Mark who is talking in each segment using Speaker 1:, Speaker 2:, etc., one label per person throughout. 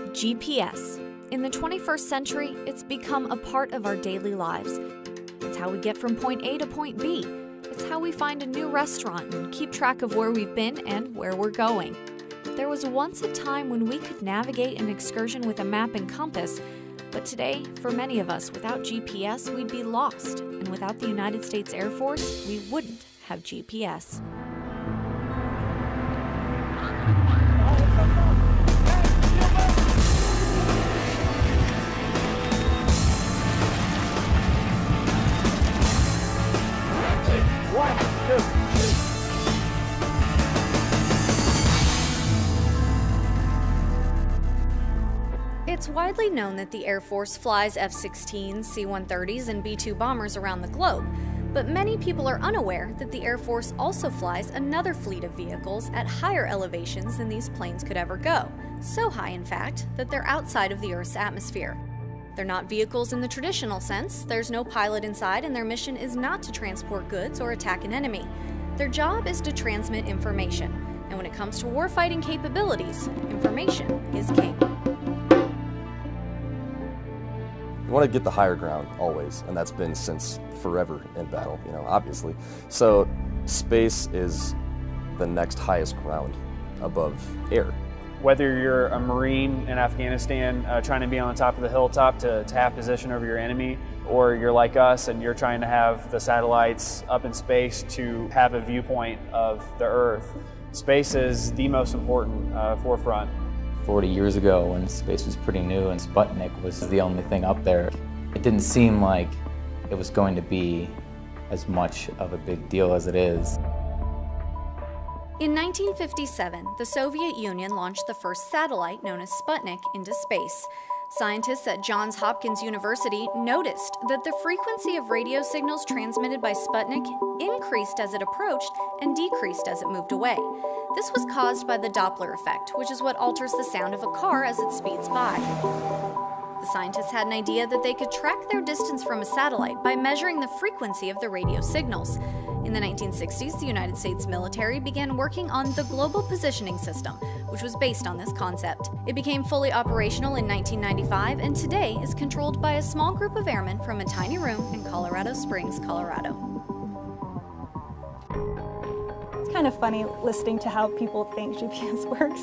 Speaker 1: GPS. In the 21st century, it's become a part of our daily lives. It's how we get from point A to point B. It's how we find a new restaurant and keep track of where we've been and where we're going. There was once a time when we could navigate an excursion with a map and compass, but today, for many of us, without GPS, we'd be lost. And without the United States Air Force, we wouldn't have GPS. It's widely known that the Air Force flies F-16s, C-130s, and B-2 bombers around the globe, but many people are unaware that the Air Force also flies another fleet of vehicles at higher elevations than these planes could ever go, so high, in fact, that they're outside of the Earth's atmosphere. They're not vehicles in the traditional sense, there's no pilot inside, and their mission is not to transport goods or attack an enemy. Their job is to transmit information, and when it comes to warfighting capabilities, information is king.
Speaker 2: You want to get the higher ground always, and that's been since forever in battle, obviously. So space is the next highest ground above air.
Speaker 3: Whether you're a Marine in Afghanistan trying to be on the top of the hilltop to have position over your enemy, or you're like us and you're trying to have the satellites up in space to have a viewpoint of the Earth, space is the most important forefront.
Speaker 4: 40 years ago, when space was pretty new and Sputnik was the only thing up there, it didn't seem like it was going to be as much of a big deal as it is.
Speaker 1: In 1957, the Soviet Union launched the first satellite, known as Sputnik, into space. Scientists at Johns Hopkins University noticed that the frequency of radio signals transmitted by Sputnik increased as it approached and decreased as it moved away. This was caused by the Doppler effect, which is what alters the sound of a car as it speeds by. The scientists had an idea that they could track their distance from a satellite by measuring the frequency of the radio signals. In the 1960s, the United States military began working on the Global Positioning System, which was based on this concept. It became fully operational in 1995 and today is controlled by a small group of airmen from a tiny room in Colorado Springs, Colorado.
Speaker 5: It's kind of funny listening to how people think GPS works.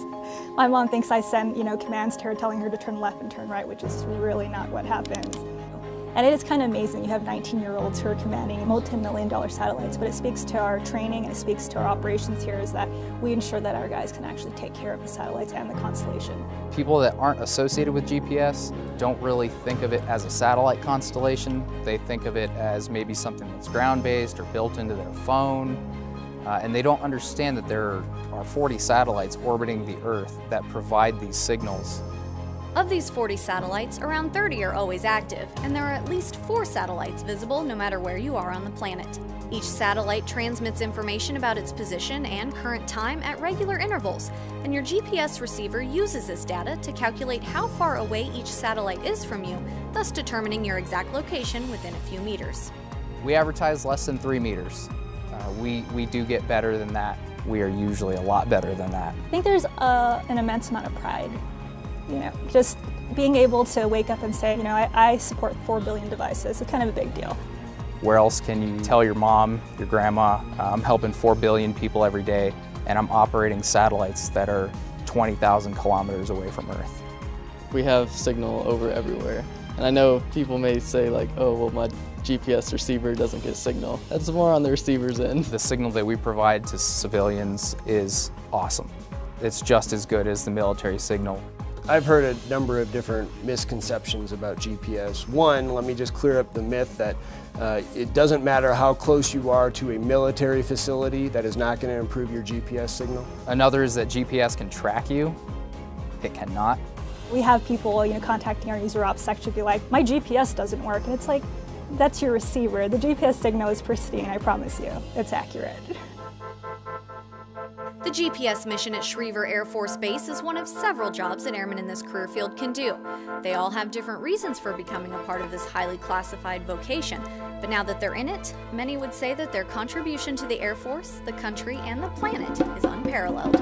Speaker 5: My mom thinks I send, commands to her telling her to turn left and turn right, which is really not what happens. And it is kind of amazing. You have 19-year-olds who are commanding multi-million-dollar satellites, but it speaks to our training and it speaks to our operations here is that we ensure that our guys can actually take care of the satellites and the constellation.
Speaker 6: People that aren't associated with GPS don't really think of it as a satellite constellation. They think of it as maybe something that's ground-based or built into their phone. And they don't understand that there are 40 satellites orbiting the Earth that provide these signals.
Speaker 1: Of these 40 satellites, around 30 are always active, and there are at least 4 satellites visible no matter where you are on the planet. Each satellite transmits information about its position and current time at regular intervals, and your GPS receiver uses this data to calculate how far away each satellite is from you, thus determining your exact location within a few meters.
Speaker 6: We advertise less than 3 meters. We do get better than that. We are usually a lot better than that.
Speaker 5: I think there's an immense amount of pride. Just being able to wake up and say, I support 4 billion devices, it's kind of a big deal.
Speaker 6: Where else can you tell your mom, your grandma, I'm helping 4 billion people every day, and I'm operating satellites that are 20,000 kilometers away from Earth.
Speaker 7: We have signal over everywhere. And I know people may say oh, well, my GPS receiver doesn't get signal. That's more on the receiver's end.
Speaker 6: The signal that we provide to civilians is awesome. It's just as good as the military signal.
Speaker 8: I've heard a number of different misconceptions about GPS. One, let me just clear up the myth that it doesn't matter how close you are to a military facility, that is not going to improve your GPS signal.
Speaker 6: Another is that GPS can track you. It cannot.
Speaker 5: We have people, contacting our user ops section be like, my GPS doesn't work, and it's like, that's your receiver. The GPS signal is pristine, I promise you. It's accurate.
Speaker 1: The GPS mission at Schriever Air Force Base is one of several jobs that airmen in this career field can do. They all have different reasons for becoming a part of this highly classified vocation, but now that they're in it, many would say that their contribution to the Air Force, the country, and the planet is unparalleled.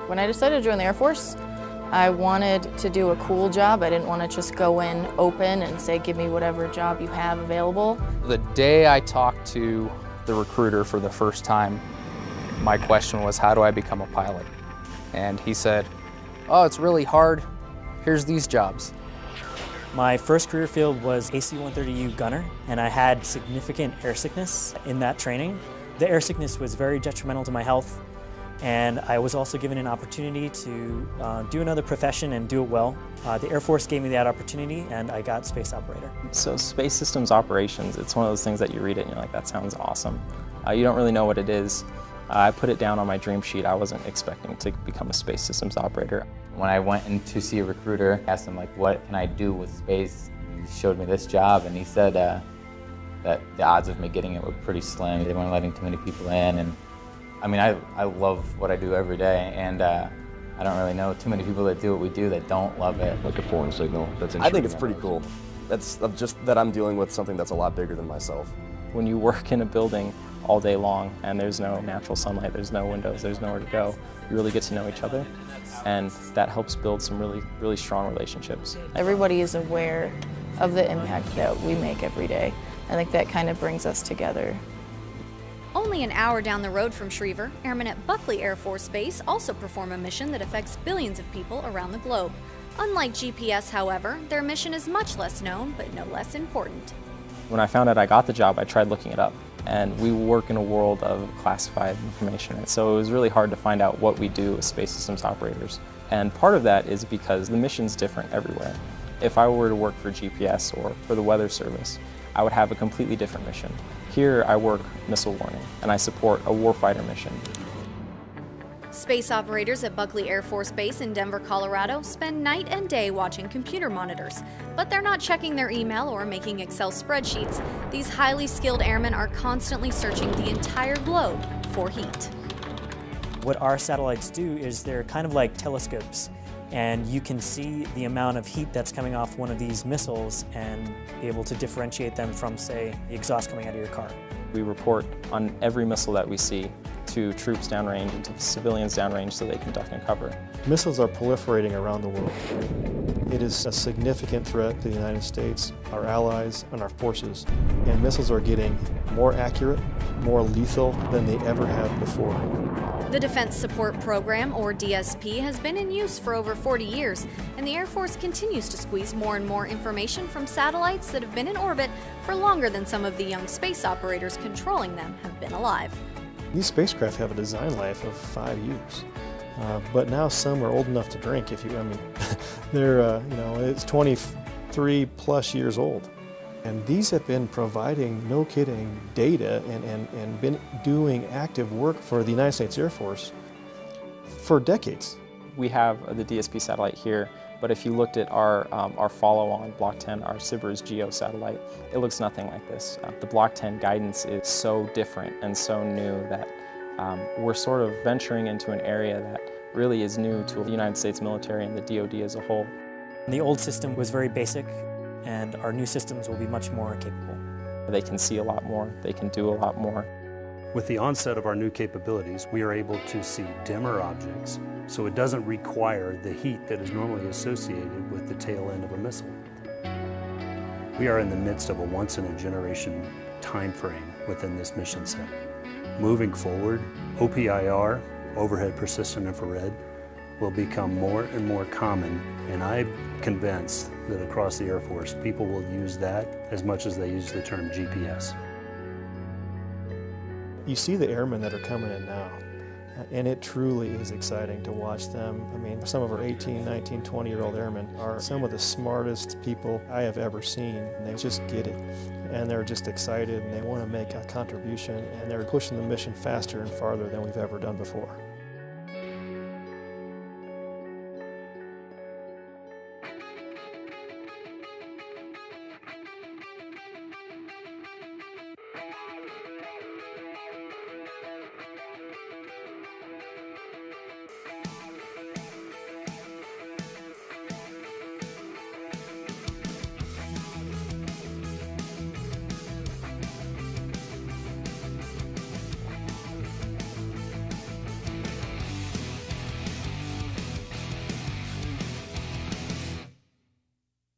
Speaker 9: When I decided to join the Air Force, I wanted to do a cool job. I didn't want to just go in open and say, give me whatever job you have available.
Speaker 6: The day I talked to the recruiter for the first time, my question was, how do I become a pilot? And he said, oh, it's really hard. Here's these jobs.
Speaker 10: My first career field was AC-130U gunner, and I had significant air sickness in that training. The air sickness was very detrimental to my health, and I was also given an opportunity to do another profession and do it well. The Air Force gave me that opportunity, and I got space operator.
Speaker 11: So space systems operations, it's one of those things that you read it and you're like, that sounds awesome. You don't really know what it is. I put it down on my dream sheet. I wasn't expecting to become a space systems operator.
Speaker 4: When I went in to see a recruiter, I asked him, like, what can I do with space? He showed me this job, and he said that the odds of me getting it were pretty slim. They weren't letting too many people in, and I mean, I love what I do every day, and I don't really know too many people that do what we do that don't love it.
Speaker 2: Like a foreign signal. I think it's pretty cool. That's just that I'm dealing with something that's a lot bigger than myself.
Speaker 11: When you work in a building all day long and there's no natural sunlight, there's no windows, there's nowhere to go, you really get to know each other, and that helps build some really strong relationships.
Speaker 9: Everybody is aware of the impact that we make every day. I think that kind of brings us together.
Speaker 1: Only an hour down the road from Schriever, airmen at Buckley Air Force Base also perform a mission that affects billions of people around the globe. Unlike GPS, however, their mission is much less known, but no less important.
Speaker 11: When I found out I got the job, I tried looking it up. And we work in a world of classified information, and so it was really hard to find out what we do as space systems operators. And part of that is because the mission's different everywhere. If I were to work for GPS or for the Weather Service, I would have a completely different mission. Here I work missile warning, and I support a warfighter mission.
Speaker 1: Space operators at Buckley Air Force Base in Denver, Colorado spend night and day watching computer monitors. But they're not checking their email or making Excel spreadsheets. These highly skilled airmen are constantly searching the entire globe for heat.
Speaker 10: What our satellites do is they're kind of like telescopes, and you can see the amount of heat that's coming off one of these missiles and be able to differentiate them from, say, the exhaust coming out of your car.
Speaker 11: We report on every missile that we see to troops downrange and to civilians downrange so they can duck and cover.
Speaker 12: Missiles are proliferating around the world. It is a significant threat to the United States, our allies, and our forces. And missiles are getting more accurate, more lethal than they ever have before.
Speaker 1: The Defense Support Program, or DSP, has been in use for over 40 years, and the Air Force continues to squeeze more and more information from satellites that have been in orbit for longer than some of the young space operators controlling them have been alive.
Speaker 12: These spacecraft have a design life of 5 years, but now some are old enough to drink. They're, it's 23 plus years old. And these have been providing, no kidding, data and been doing active work for the United States Air Force for decades.
Speaker 11: We have the DSP satellite here, but if you looked at our follow-on, Block 10, our SBIRS GEO satellite, it looks nothing like this. The Block 10 guidance is so different and so new that we're sort of venturing into an area that really is new to the United States military and the DoD as a whole.
Speaker 10: The old system was very basic, and our new systems will be much more capable.
Speaker 11: They can see a lot more, they can do a lot more.
Speaker 13: With the onset of our new capabilities, we are able to see dimmer objects, so it doesn't require the heat that is normally associated with the tail end of a missile. We are in the midst of a once-in-a-generation time frame within this mission set. Moving forward, OPIR, Overhead Persistent Infrared, will become more and more common, and I'm convinced that across the Air Force, people will use that as much as they use the term GPS.
Speaker 12: You see the airmen that are coming in now, and it truly is exciting to watch them. I mean, some of our 18, 19, 20-year-old airmen are some of the smartest people I have ever seen, and they just get it. And they're just excited, and they want to make a contribution, and they're pushing the mission faster and farther than we've ever done before.